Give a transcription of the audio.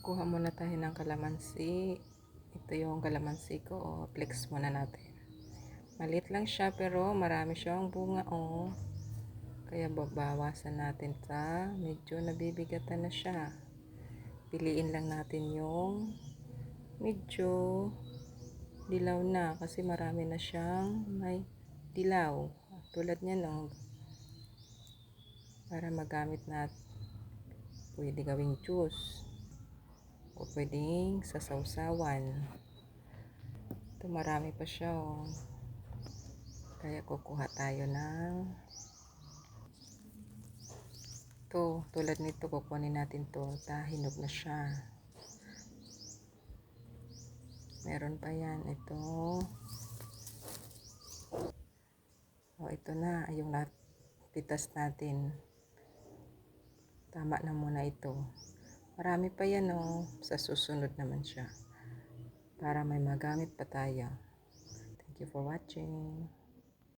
Kuha muna tayo ng kalamansi. Ito yung kalamansi ko. Flex muna natin. Maliit lang siya pero marami siyang bunga. Kaya babawasan natin sa medyo nabibigatan na siya. Piliin lang natin yung medyo dilaw na kasi marami na siyang may dilaw. Tulad niya para magamit natin. Pwede gawing juice o pwedeng sa sawsawan. Ito marami pa siya kaya kukuha tayo ng tulad nito. Kukunin natin hinog na siya. Meron pa yan. Ito na yung napitas natin. Tama na muna ito. Marami pa yan sa susunod naman siya para may magamit pa tayo. Thank you for watching.